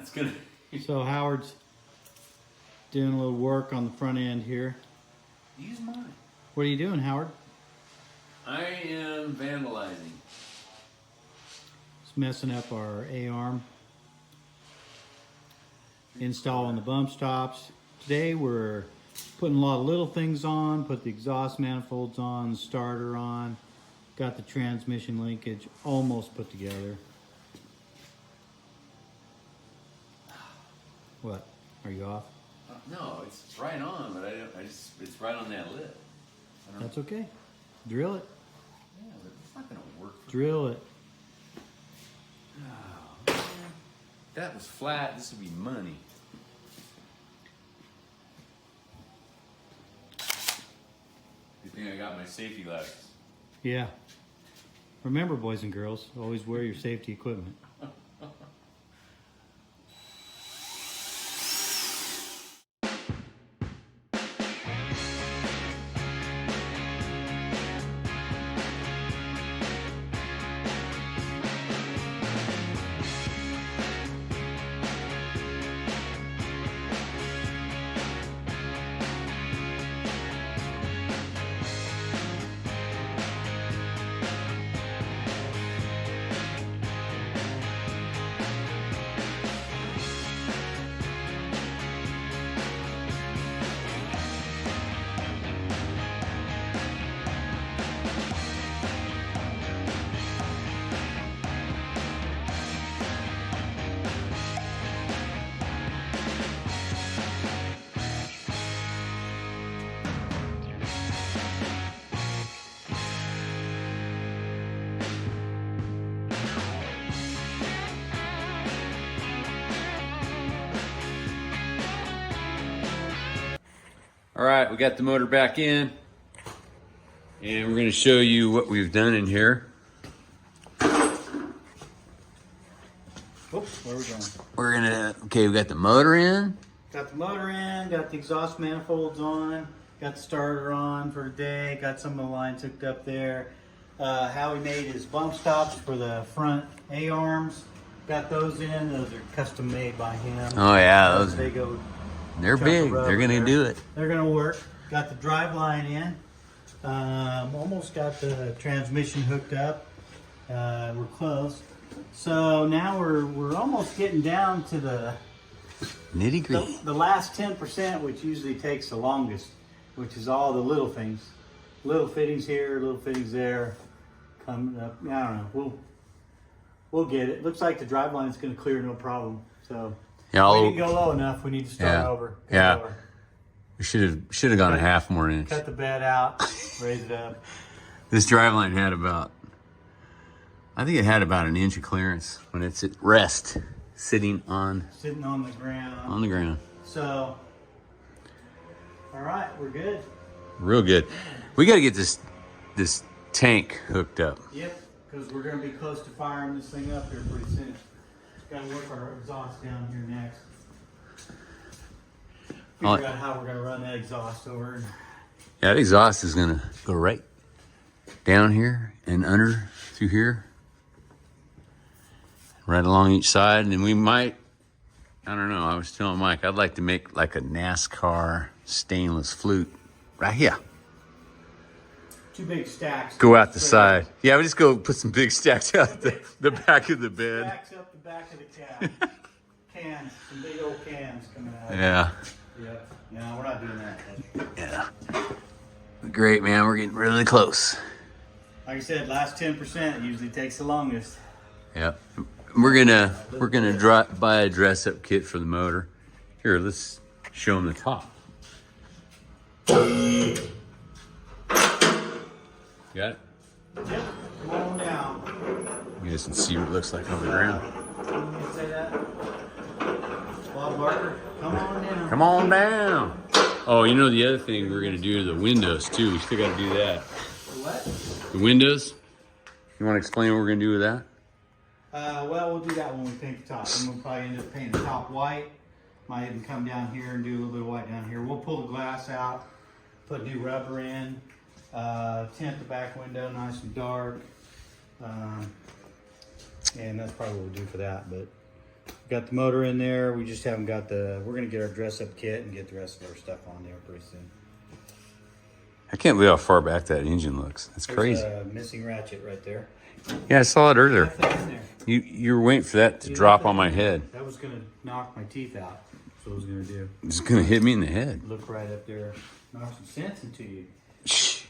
That's good. So Howard's doing a little work on the front end here. Use mine. What are you doing, Howard? I am vandalizing. It's messing up our A-arm. Installing the bump stops. Today we're putting a lot of little things on, put the exhaust manifolds on, the starter on, got the transmission linkage almost put together. What? Are you off? No, it's right on, but it's right on that lip. That's okay. Drill it. Yeah, but it's not gonna work. Drill it. Oh, man. That was flat. This would be money. Good thing I got my safety glasses. Yeah. Remember, boys and girls, always wear your safety equipment. All right, we got the motor back in, and we're going to show you what we've done in here. Oops, where are we going? Okay, we got the motor in. Got the motor in, got the exhaust manifolds on, got the starter on for today, got some of the lines hooked up there. Howie made his bump stops for the front A-arms. Got those in. Those are custom made by him. Oh yeah, those they go. they're big. They're gonna do it. They're gonna work. Got the drive line in. Almost got the transmission hooked up. We're close. So now we're almost getting down to the Nitty gritty. the last 10%, which usually takes the longest, which is all the little things. Little fittings here, little fittings there. Coming up. I don't know. We'll get it. Looks like the drive line is going to clear no problem. So Yeah, we didn't go low enough. We need to start over. Go Yeah. lower. We should have gone a half more inch. Cut the bed out. Raise it up. This driveline had about, I think it had about an inch of clearance when it's at rest, sitting on The ground. the ground. So, all right, we're good. Real good. We got to get this tank hooked up. Yep, because we're going to be close to firing this thing up here pretty soon. Got to work our exhaust down here next. Figure out how we're going to run that exhaust over. Yeah, that exhaust is gonna go right down here and under through here, right along each side, and we might. I don't know. I was telling Mike I'd like to make like a NASCAR stainless flute right here. 2 big stacks. Go out the side. Yeah, we just go put some big stacks out the back of the bed. Stacks up the back of the cab. Cans, some big old cans coming out. Yeah. Yep. No, we're not doing that. Yeah. Great, man. We're getting really close. Like I said, last 10% usually takes the longest. Yeah. We're gonna buy a dress up kit for the motor. Here, let's show them the top. Got it? Yep. Come on down. You guys can see what it looks like on the ground. Can you say that? Bob Barker, come on down. Come on down. Oh, you know the other thing we're gonna do to the windows too. We still gotta do that. What? The windows. You want to explain what we're gonna do with that? Well, we'll do that when we paint the top. And we'll probably end up painting the top white. Might even come down here and do a little bit of white down here. We'll pull the glass out, put new rubber in, tint the back window nice and dark. And that's probably what we'll do for that. But Got the motor in there. We just haven't got the. We're gonna get our dress up kit and get the rest of our stuff on there pretty soon. I can't believe how far back that engine looks. That's crazy. There's a missing ratchet right there. Yeah, I saw it earlier. Left that in there. You were waiting for that to You drop left on that my in there. head. That was gonna knock my teeth out. That's what it was gonna do. It's gonna hit me in the head. Look right up there. Knock some sense into you. Shh.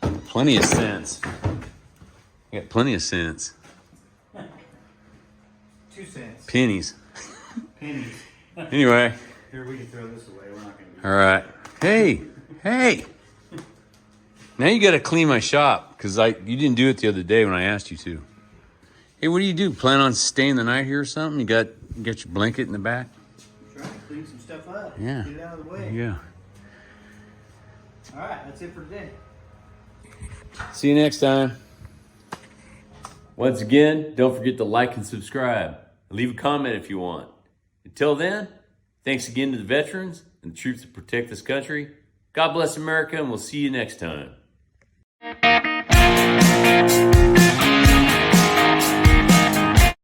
Plenty of sense. I got plenty of sense. 2 cents. Pennies. Pennies. Anyway. Here, we can throw this away. We're not gonna do All right. Hey. Now you got to clean my shop because you didn't do it the other day when I asked you to. Hey, what do you do? Plan on staying the night here or something? You got your blanket in the back? Try to clean some stuff up. Yeah. Get it out of the way. Yeah. All right, that's it for today. See you next time. Once again, don't forget to like and subscribe. Leave a comment if you want. Until then, thanks again to the veterans and the troops that protect this country. God bless America, and we'll see you next time.